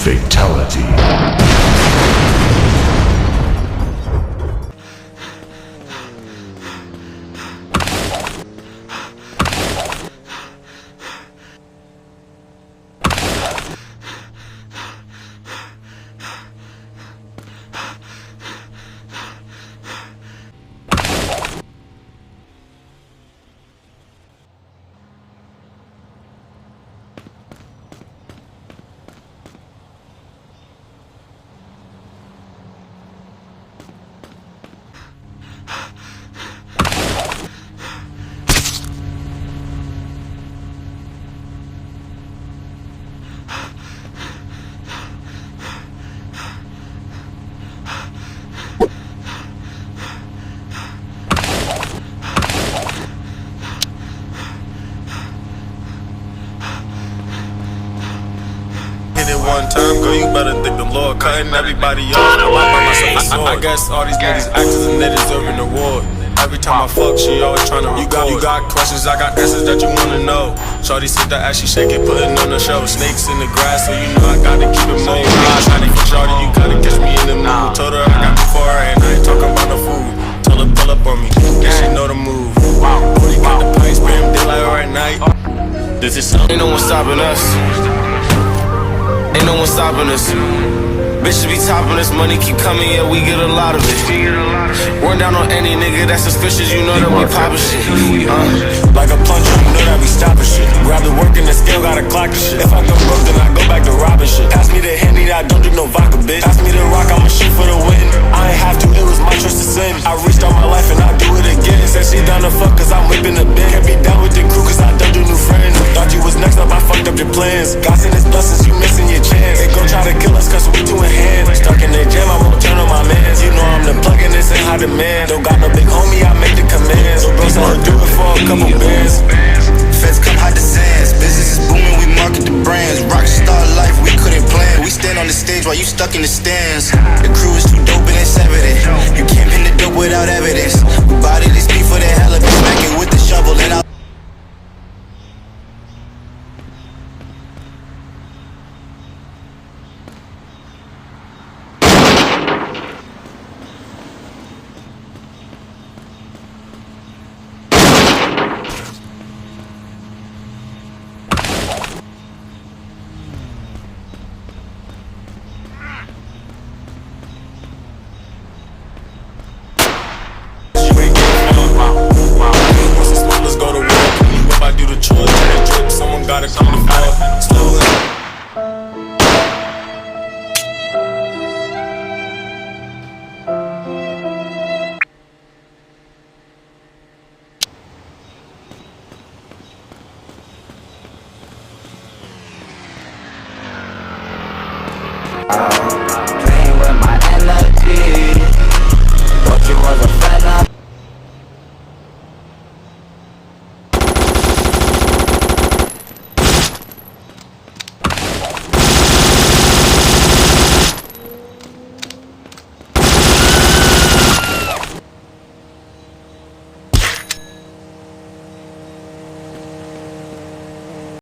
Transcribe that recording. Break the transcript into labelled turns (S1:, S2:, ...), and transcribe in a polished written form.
S1: Fatality.
S2: One time, girl, you better thank the Lord. Cutting everybody off, I might buy myself a sword. I guess all these niggas actors and they deserve an award. Every time I fuck, she always tryna record. You got questions, I got answers that you wanna know. Shorty sit that ass, she shake it, putting on the show. Snakes in the grass, so you know I gotta keep it moving. I tryna get shorty, you gotta catch me in the mood. Told her I got before her, and I ain't talking about no food. Told her pull up on me, yeah, she know the move. Booty got the pipes, bam, daylight or at night. This is something. Ain't no one stopping us. Ain't no one stopping us. Bitches be topping us, money keep coming, yeah, we get a lot of it. Run down on any nigga that's suspicious, you know that we poppin' shit. Like a plunger, you know that we stoppin' shit. Grab the work and the scale, gotta clock the shit. If I go broke, then I go back to robbing shit. Pass me the Henny, I don't drink no vodka, bitch. Pass me the rock, I'ma shoot for the win. I ain't have to, it was my choice to sin. I reached all my life and I do it again. Said she down to fuck cause I'm whipping the bin. Can't be down with the crew cause I done do new friends. Thought you was next up, I fucked up your plans. God send his blessings, you missing your chance. They gon' try to kill us cause we doing hands. Stuck in the gym, I won't turn on my mans. You know I'm the plug in this ain't high demand. Don't got no big homie, I make the commands. So bro, so I'll do it for a couple bands.
S3: Feds come hide the sands. Business is booming, we market the brands. Rockstar life, we couldn't plan. We stand on the stage while you stuck in the stands. The crew is too dope and it's evident. You can't pin the dope without evidence. We body this beef for the hell of it. Smack it with the shovel and I'll
S2: Once the smokers go to work, you up, I do the chores, and the drip. Someone gotta come